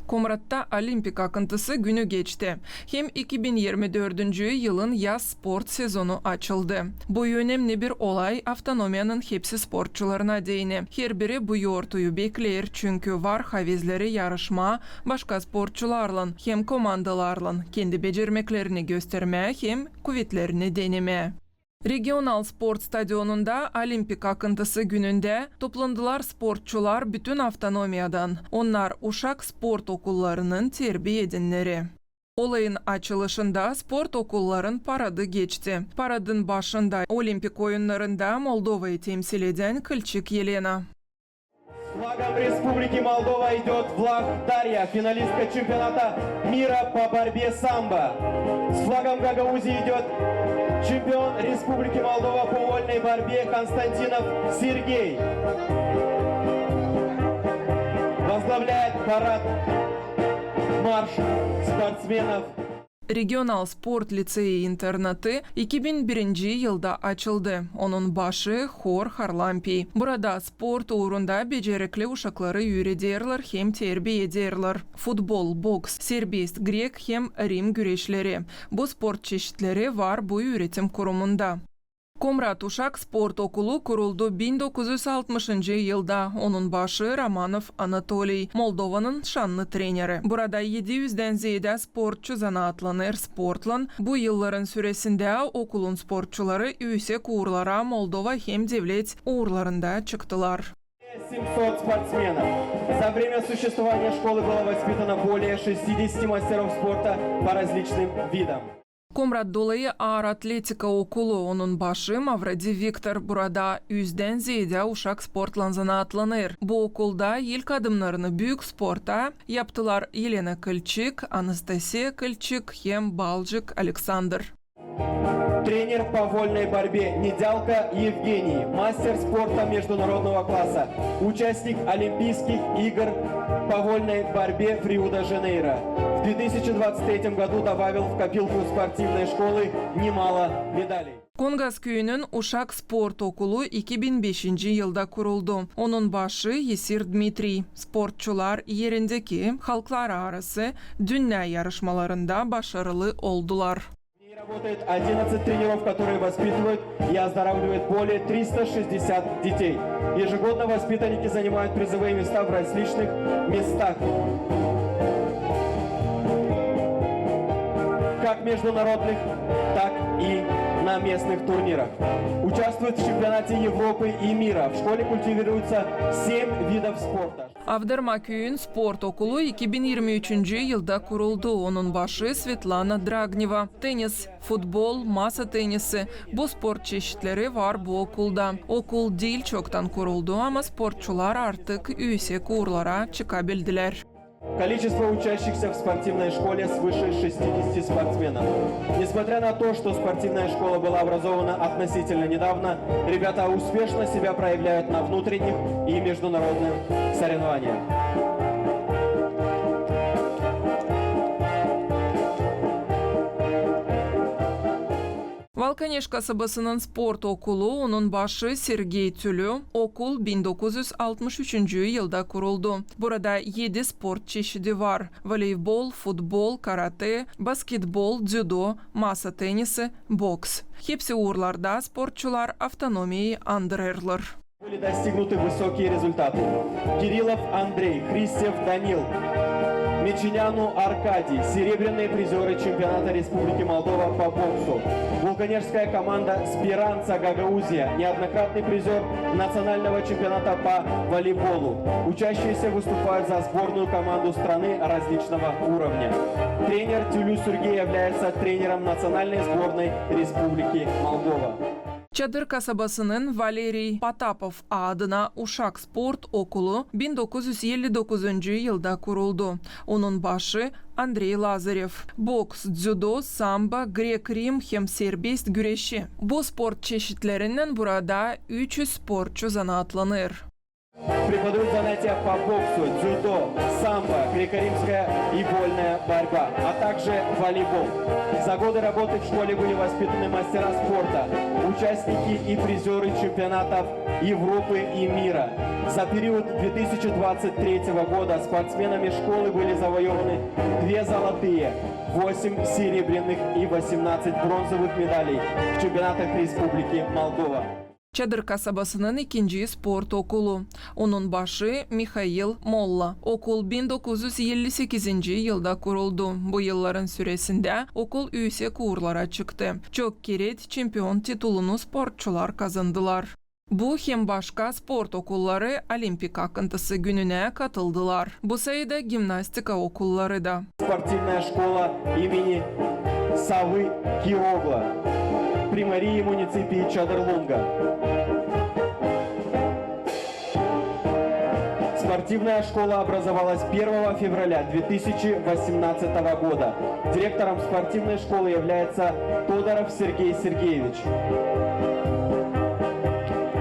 Komrat'ta Olimpik akıntısı günü geçti. Hem 2024. yılın yaz spor sezonu açıldı. Bu önemli bir olay avtonomiyanın hepsi sporçularına değini. Her biri bu yortuyu bekler çünkü var havizleri yarışma, başka sporçularla hem komandalarla kendi becermeklerini göstermeye hem kuvvetlerini deneme. Regional sport stadionunda Olimpik akıntısı gününde toplandılar sporçular bütün avtonomiyadan. Onlar uşak sport okullarının terbiye edenleri. Olayın açılışında sport okulların paradı geçti. Paradın başında Olimpik oyunlarında Moldova'yı temsil eden Kılçık Yelena. С флагом Республики Молдова идет Влах Дарья, финалистка чемпионата мира по борьбе самбо. С флагом Гагаузии идет чемпион Республики Молдова по вольной борьбе Константинов Сергей. Возглавляет парад марш спортсменов. Regional Sport Liseyi internatı 2001. yılda açıldı. Onun başı Hor Harlampi. Burada sport uğrunda becerikli uşakları öğretirler hem terbiye ederler. Futbol, boks, serbest, grek hem Rim güreşleri. Bu sport çeşitleri var bu öğretim kurumunda. Komrat Uşak Sport Okulu kuruldu 1960. yılda. Onun başı Romanov Anatoliy, Moldova'nın şanlı treneri. Burada 700'den ziyade sporçu zanaatlanır sportla. Bu yılların süresinde okulun sporçuları yüksek uğurlara Moldova hem devlet uğurlarında çıktılar. 700 спортсменов. За время существования школы было воспитано более 60 мастеров спорта по различным видам. Komrat dolayı ağır atletika okulu onun başı Mavradi Viktor. Burada 100'den ziyade uşak sportla zanaatlanır. Bu okulda ilk adımlarını büyük sporta yaptılar Yelena Kılçık, Anastasia Kılçık hem Balcık Alexander. Тренер по вольной борьбе Недялко Евгений, мастер спорта международного класса, участник Олимпийских игр по вольной борьбе в Рио-де-Жанейро. В 2023 году добавил в копилку спортивной школы немало медалей. Kongas köyünün Uşak Sport Okulu 2005. yılda kuruldu. Onun başı Yesir Dmitri. Sportçular yerindeki halklar arası dünya yarışmalarında başarılı oldular. Работает 11 тренеров, которые воспитывают и оздоравливают более 360 детей. Ежегодно воспитанники занимают призовые места в различных местах. Как международных, так и на местных турнирах. Участвуют в чемпионате Европы и мира. В школе культивируется 7 видов спорта. Avdırma Köyün Sport Okulu 2023. yılda kuruldu. Onun başı Svetlana Dragneva. Tenis, futbol, masa tenisi. Bu spor çeşitleri var bu okulda. Okul değil çoktan kuruldu ama sporçular artık yüksek uğurlara çıkabildiler. Количество учащихся в спортивной школе свыше 60 спортсменов. Несмотря на то, что спортивная школа была образована относительно недавно, ребята успешно себя проявляют на внутренних и международных соревнованиях. Valkaneş kasabasının sport okulu onun başı Sergey Tülü. Okul 1963. yılda kuruldu. Burada 7 spor çeşidi var. Voleybol, futbol, karate, basketbol, judo, masa tenisi, boks. Hepsi uğurlarda sporçular avtonomiyi andırırlar. Были достигнуты высокие результаты. Кириллов Андрей, Христев Данил, Меченяну Аркадий, серебряные призеры чемпионата Республики Молдова по боксу. Вулканежская команда Спиранца Гагаузия, неоднократный призер национального чемпионата по волейболу. Учащиеся выступают за сборную команду страны различного уровня. Тренер Тюлю Сергей является тренером национальной сборной Республики Молдова. Çadır kasabasının Valeri Patapov adına Uşak Sport Okulu 1959. yılda kuruldu. Onun başı Andrei Lazarev. Boks, judo, samba, grek-rim hem serbest güreşi. Bu spor çeşitlerinden burada 300 sporcu zanaatlanır. Преподают занятия по боксу, дзюдо, самбо, греко-римская и вольная борьба, а также волейбол. За годы работы в школе были воспитаны мастера спорта, участники и призеры чемпионатов Европы и мира. За период 2023 года спортсменами школы были завоеваны 2 золотые, 8 серебряных и 18 бронзовых медалей в чемпионатах Республики Молдова. Чадыр касабасынын икинчи спорт окулу. Onun başı Михаил Молла. Окул 1958 yılda kuruldu. Bu yılların süresinde okul yüksek uğurlara çıktı. Çok keret çempiyon titulunu sportçular kazandılar. Bu hem başka sport okulları Olimpik akıntısı gününe katıldılar. Bu sayıda gimnastika okulları da. Спортивная школа имени Савы Киогла при Марии муниципии Чадырлунга. Спортивная школа образовалась 1 февраля 2018 года. Директором спортивной школы является Тодоров Сергей Сергеевич.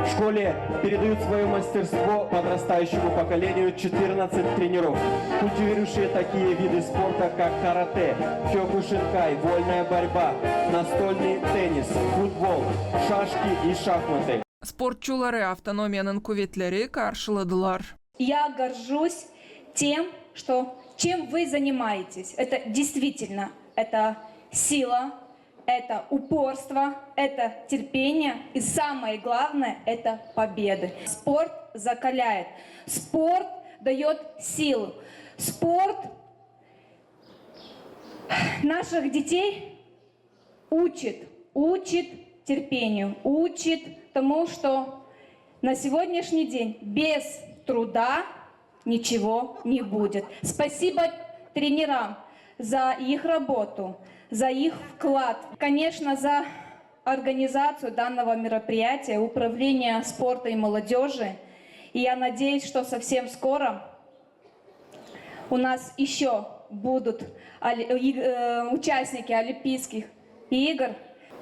В школе передают свое мастерство подрастающему поколению 14 тренеров, культивирующие такие виды спорта, как карате, кёкушинкай, вольная борьба, настольный теннис, футбол, шашки и шахматы. Sportçuları автономиянын kuvvetleri karşıladılar. Я горжусь тем, чем вы занимаетесь. Это действительно, это сила, это упорство, это терпение и самое главное, это победы. Спорт закаляет, спорт дает силу, спорт наших детей учит терпению, учит тому, что на сегодняшний день без труда ничего не будет. Спасибо тренерам за их работу, за их вклад. Конечно, за организацию данного мероприятия, Управление спорта и молодежи. И я надеюсь, что совсем скоро у нас еще будут участники Олимпийских игр.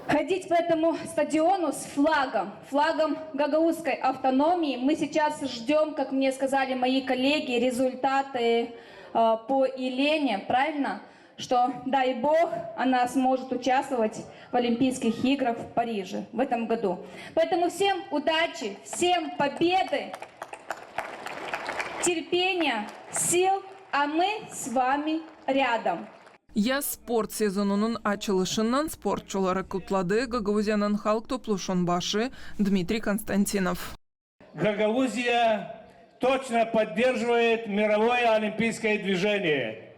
Ходить по этому стадиону с флагом гагаузской автономии. Мы сейчас ждем, как мне сказали мои коллеги, результаты по Елене, правильно? Что, дай бог, она сможет участвовать в Олимпийских играх в Париже в этом году. Поэтому всем удачи, всем победы, терпения, сил, а мы с вами рядом. Yaz sport sezonunun açılışından sportçuları kutladı Gagauzyanın halk topluluğunun başı Dmitry Konstantinov. Гагаузия точно поддерживает мировое олимпийское движение.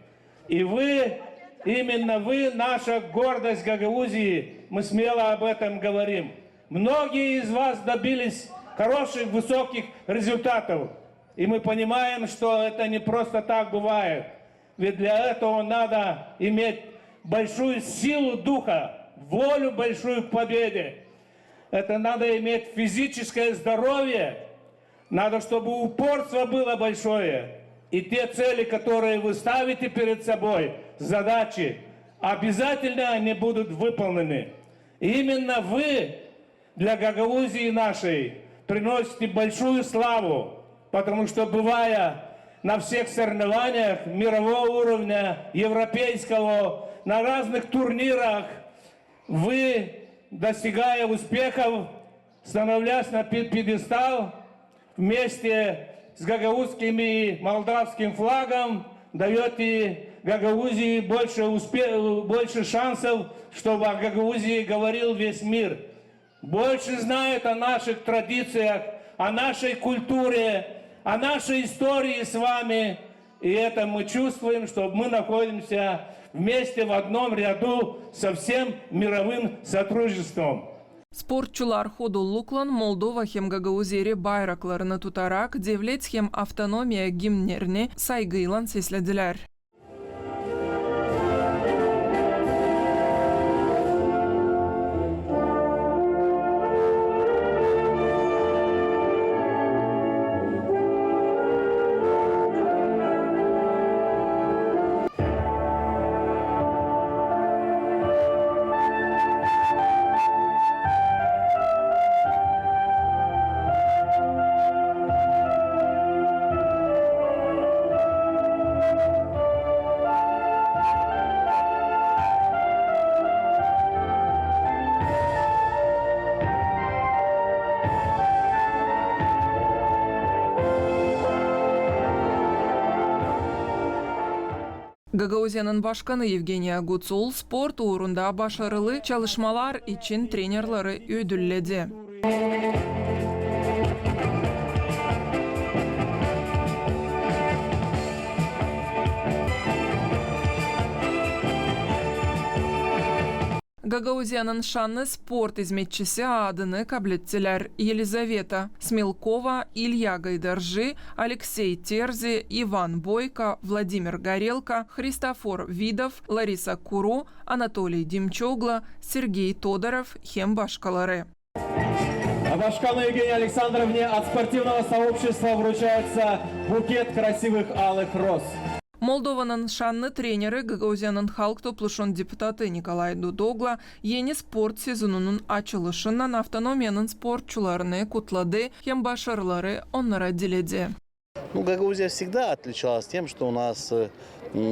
И вы, именно вы, наша гордость Гагаузии, мы смело об этом говорим. Многие из вас добились хороших, высоких результатов. И мы понимаем, что это не просто так бывает. Ведь для этого надо иметь большую силу духа, волю большую к победе. Это надо иметь физическое здоровье, надо, чтобы упорство было большое. И те цели, которые вы ставите перед собой, задачи, обязательно они будут выполнены. И именно вы для Гагаузии нашей приносите большую славу, потому что, бывая на всех соревнованиях мирового уровня, европейского, на разных турнирах, вы, достигая успехов, становлясь на пьедестал, вместе с гагаузским и молдавским флагом, даете Гагаузии больше шансов, чтобы о Гагаузии говорил весь мир. Больше знает о наших традициях, о нашей культуре, о нашей истории с вами. И это мы чувствуем, что мы находимся вместе в одном ряду со всем мировым сотрудничеством. Sportçular hodulukla Moldova hem Gagauzeri bayraklarını tutarak devlet hem avtonomiya gimnlerini saygıyla seslediler. Gagauziya'nın başkanı Evgeniya Gutsul sport uğrunda başarılı çalışmalar için trenerleri ödülledi. Gagauziya'nın şanlı sport hizmetçisi adını kabul ettiler. Yelizaveta Smilkova, İlya Gaydarji, Alexey Terzi, Ivan Boyko, Vladimir Gorelko, Христофор Vidov, Larisa Kuru, Anatoly Demchogla, Sergey Todorov hem başkaları. Başkanу Евгении Александровне от спортивного сообщества вручается букет красивых алых роз. Moldova'nın şanlı treneri Gagauziya'nın halk topluluğunun deputatı Nikolay Dudogla yeni sport sezonunun açılışından avtonomiyanın sportçularını kutladı hem başarıları onlara diledi. Гагаузия всегда отличалась тем, что у нас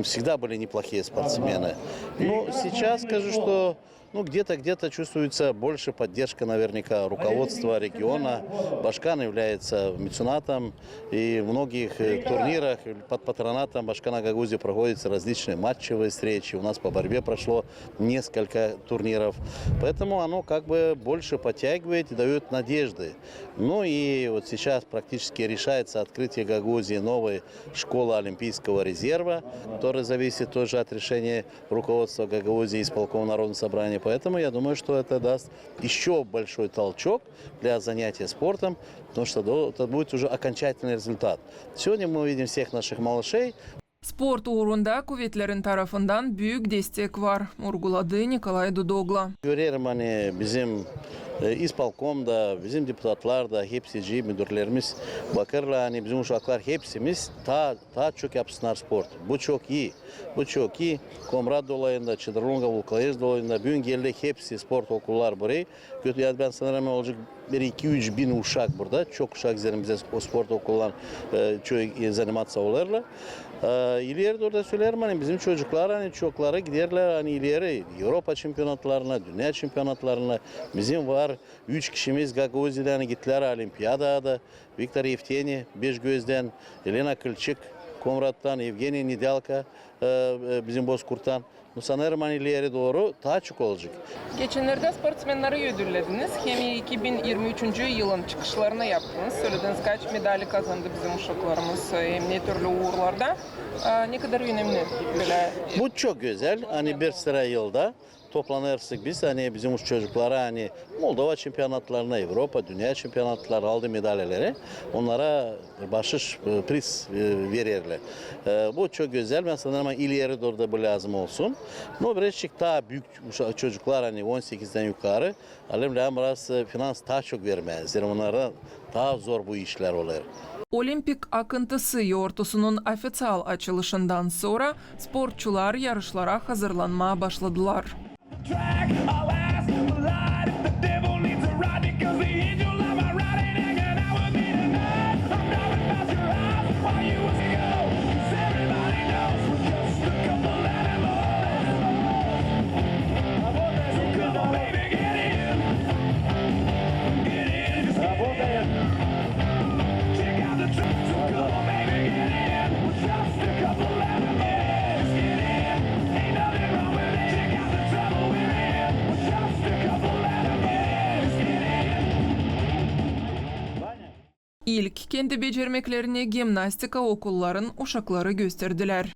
всегда были неплохие спортсмены. Но сейчас скажу, что где-то чувствуется больше поддержка наверняка руководства региона. Башкан является меценатом, и в многих турнирах под патронатом Башкана Гагаузии проводятся различные матчевые встречи. У нас по борьбе прошло несколько турниров. Поэтому оно как бы больше подтягивает и дает надежды. Ну и вот сейчас практически решается открытие Гагаузии новой школы Олимпийского резерва, которая зависит тоже от решения руководства Гагаузии и исполкома Народного собрания. Поэтому я думаю, что это даст еще большой толчок для занятия спортом, потому что это будет уже окончательный результат. Сегодня мы видим всех наших малышей. Sport uğrunda kuvvetlerin tarafından büyük destek var, vurguladı Nikolay Dudogla. Görüyorum hani bizim İspalkom'da, bizim deputatlar da hepsi müdürlerimiz bakırlar hani bizim uşaklar hepsimiz daha çok yapsınlar sport. Bu çok iyi. Bu çok iyi. Komrad dolayında, Çıdırlunga, Vulkayız dolayında bugün geldik hepsi sport okullar buraya. Yani ben sanırım olacak 2-3 bin uşak burada. Çok uşak üzerimize o sport okullar çok zanimatsa olurlar. İleri orada söylerim hani bizim çocuklar hani çokları giderler hani ileri Avrupa şampiyonatlarına, dünya şampiyonatlarına. Bizim var 3 kişimiz Gagauzya'dan gittiler olimpiyada. Viktor Yevteni, Beşgöz'den, Elena Kılçık, Komrat'tan, Evgeniy Nidalka, bizim Bozkurt'tan. Sanırım hani ileri doğru daha çok olacak. Geçenlerde sportsmenleri ödüllediniz. Hem 2023. yılın çıkışlarını yaptınız. Söylediğiniz kaç medali kazandı bizim uşaklarımız hem ne türlü uğurlarda. Ne kadar önemli böyle. Bu çok güzel. Hani bir sıra yılda toplanırsak biz hani bizim çocuklara hani Moldova şampiyonatlarına, Avrupa, dünya şampiyonatları aldı madalyaları onlara bahşiş priz verirler. Bu çok güzel. Ben sanırım ileri doğru da bu lazım olsun. No birazcık daha büyük çocuklar hani 18'den yukarı alemle biraz finans daha çok vermez. Onlara daha zor bu işler olur. Olimpik akıntısı yortusunun ofisyal açılışından sonra sportçular yarışlara hazırlanmaya başladılar. İlk kendi becermeklerini gimnastika okulların uşakları gösterdiler.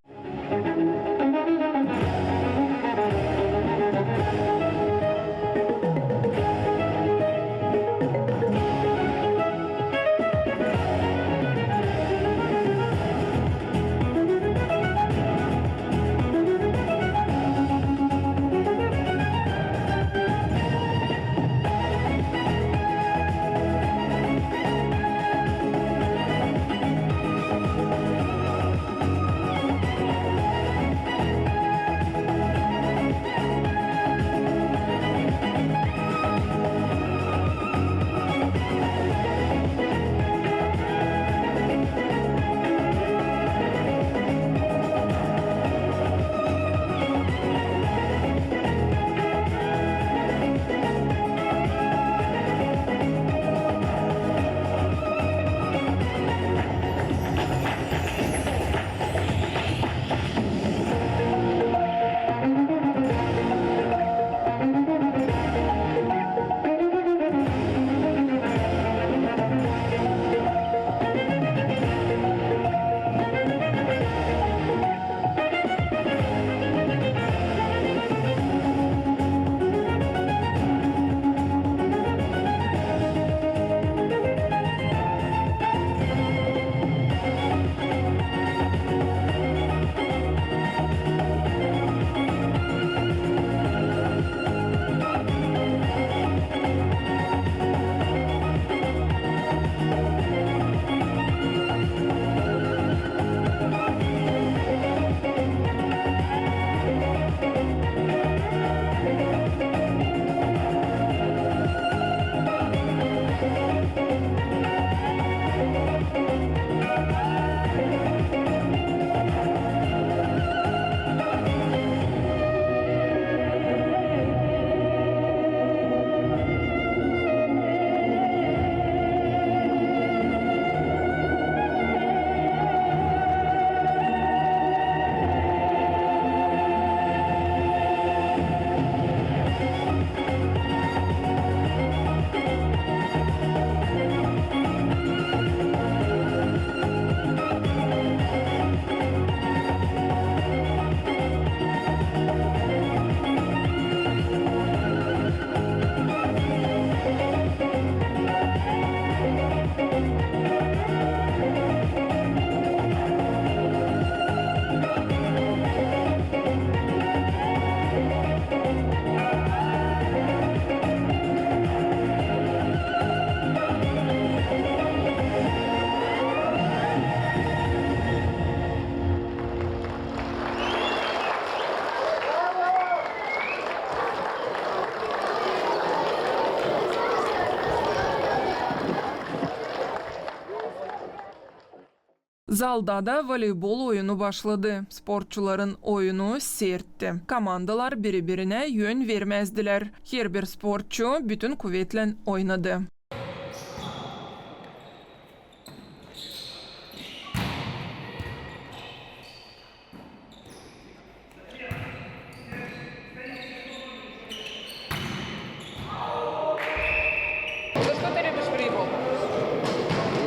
Залда da voleybol oyunu başladı. Sportçuların oyunu sertti. Komandalar birbirine yön vermezdiler. Her bir sportçu bütün kuvvetle oynadı.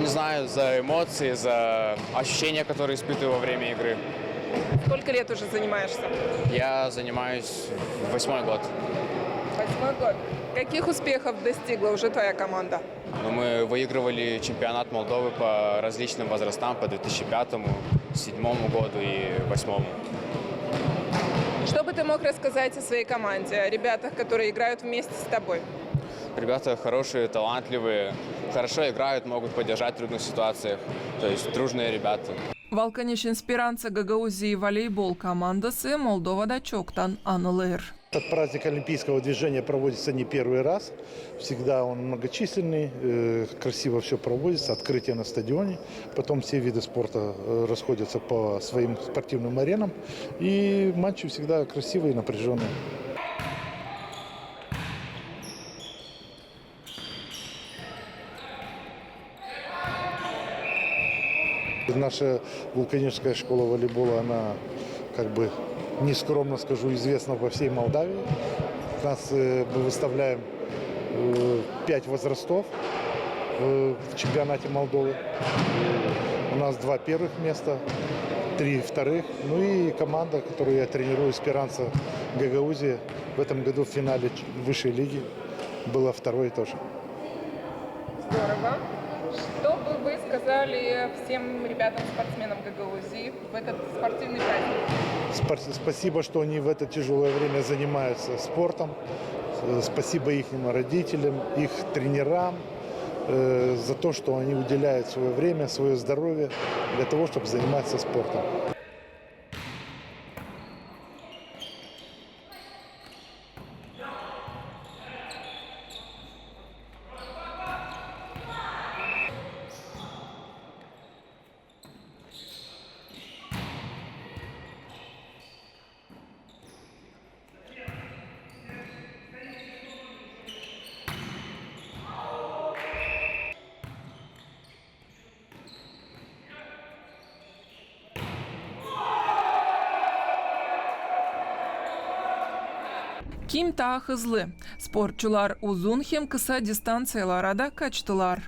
Не знаю, за эмоции, за ощущения, которые испытываю во время игры. Сколько лет уже занимаешься? Я занимаюсь 8-й год. 8 год. Каких успехов достигла уже твоя команда? Но мы выигрывали чемпионат Молдовы по различным возрастам, по 2005, 2007 году и 2008. Что бы ты мог рассказать о своей команде, о ребятах, которые играют вместе с тобой? Ребята хорошие, талантливые, хорошо играют, могут поддержать в трудных ситуациях. То есть дружные ребята. Volkanişin Sperança Gagauzии voleybol командасы Молдовада çoktan anılır. Этот праздник олимпийского движения проводится не первый раз. Всегда он многочисленный, красиво все проводится, открытие на стадионе. Потом все виды спорта расходятся по своим спортивным аренам. И матчи всегда красивые и напряженные. Наша Вулканическая школа волейбола, она, как бы, нескромно скажу, известна по всей Молдавии. Мы выставляем 5 возрастов в чемпионате Молдовы. У нас 2 первых места, 3 вторых. Ну и команда, которую я тренирую, Speranța Gagauzija, в этом году в финале высшей лиги была 2-й тоже. Здорово. Что бы вы сказали всем ребятам-спортсменам Гагаузии в этот спортивный праздник? Спасибо, что они в это тяжелое время занимаются спортом. Спасибо их родителям, их тренерам за то, что они уделяют свое время, свое здоровье для того, чтобы заниматься спортом. Kim daha hızlı? Sportçular uzun hem kısa distansiyalara da kaçtılar.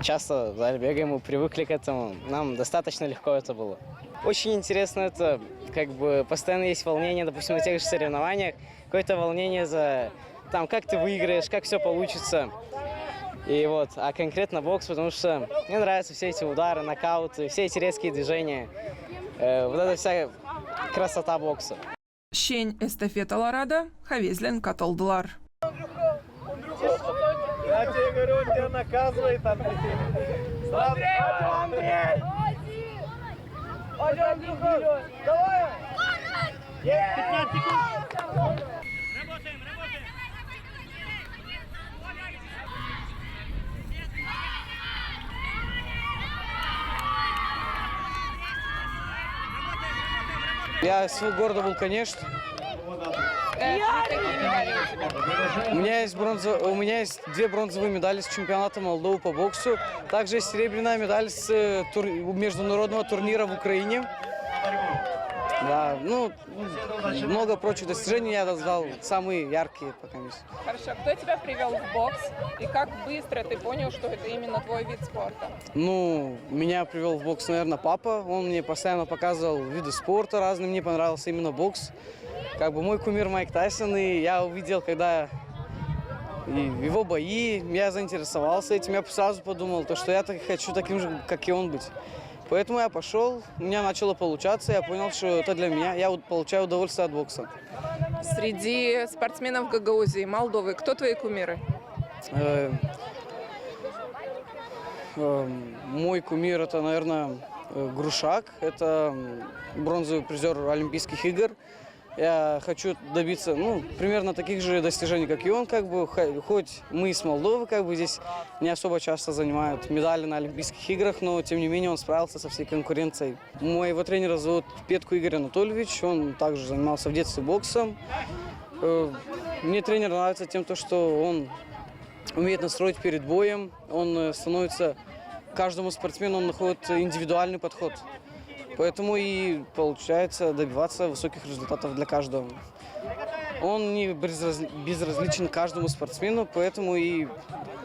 Часто в зале бегаем, мы привыкли к этому, нам достаточно легко это было. Очень интересно это, как бы постоянно есть волнение, допустим, на тех же соревнованиях, какое-то волнение за, там, как ты выиграешь, как все получится. И вот, а конкретно бокс, потому что мне нравятся все эти удары, нокауты, все эти резкие движения, вот эта вся красота бокса. Şen estafetalara da Havezlen katıldılar. Я тебе говорю, он тебя наказывает, Андрей. Андрей! Пойдем, вперед! Давай! 15 секунд! Я из города Вулканеш. У меня есть 2 бронзовые медали с чемпионата Молдовы по боксу. Также есть серебряная медаль с международного турнира в Украине. Да, ну, много прочих достижений я назвал, самые яркие пока есть. Хорошо, кто тебя привел в бокс и как быстро ты понял, что это именно твой вид спорта? Ну, меня привел в бокс, наверное, папа. Он мне постоянно показывал виды спорта разные, мне понравился именно бокс. Как бы мой кумир Майк Тайсон, и я увидел, когда его бои, я заинтересовался этим, я сразу подумал, что я хочу таким же, как и он быть. Поэтому я пошел, у меня начало получаться, я понял, что это для меня, я получаю удовольствие от бокса. Среди спортсменов Гагаузии, Молдовы, кто твои кумиры? Мой кумир – это, наверное, Грушак. Это бронзовый призер Олимпийских игр. Я хочу добиться, примерно таких же достижений, как и он, хоть мы с Молдовы, здесь не особо часто занимают медали на Олимпийских играх, но, тем не менее, он справился со всей конкуренцией. Моего тренера зовут Петку Игорь Анатольевич, он также занимался в детстве боксом. Мне тренер нравится тем, что он умеет настроить перед боем, он становится, каждому спортсмену он находит индивидуальный подход. Поэтому и получается добиваться высоких результатов для каждого. Он не безразличен каждому спортсмену, поэтому и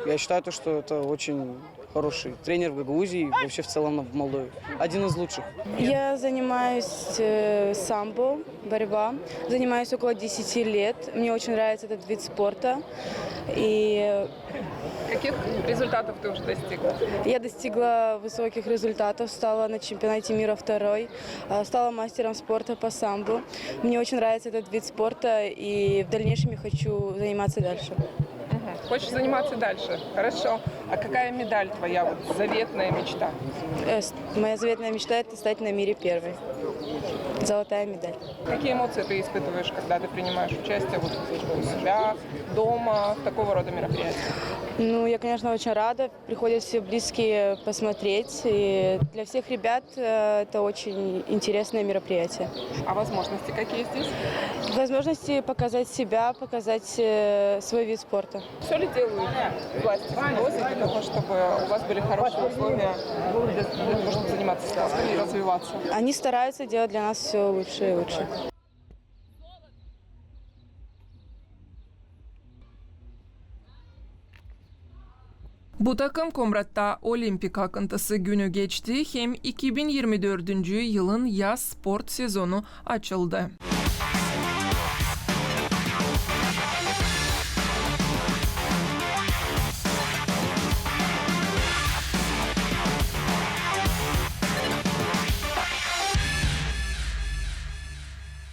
я считаю, что это очень хороший тренер в Гагаузии и вообще в целом в Молдове. Один из лучших. Я занимаюсь самбо, борьба. Занимаюсь около 10 лет. Мне очень нравится этот вид спорта. И Каких результатов ты уже достигла? я достигла высоких результатов. Стала на чемпионате мира второй. Стала мастером спорта по самбо. Мне очень нравится этот вид спорта. И в дальнейшем я хочу заниматься дальше. Хочешь заниматься дальше? Хорошо. А какая медаль твоя, заветная мечта? Моя заветная мечта – это стать на мире первой. Золотая медаль. Какие эмоции ты испытываешь, когда ты принимаешь участие у себя, дома, в такого рода мероприятиях? Я, конечно, очень рада. Приходят все близкие посмотреть. И для всех ребят это очень интересное мероприятие. А возможности какие здесь? Возможности показать себя, показать свой вид спорта. Все ли делают власти Грузии для того, чтобы у вас были хорошие условия для того, чтобы заниматься спортом и развиваться? Они стараются делать для нас все лучше и лучше. Bu takım Komrat'ta olimpik akıntısı günü geçti. Hem 2024. yılın yaz spor sezonu açıldı.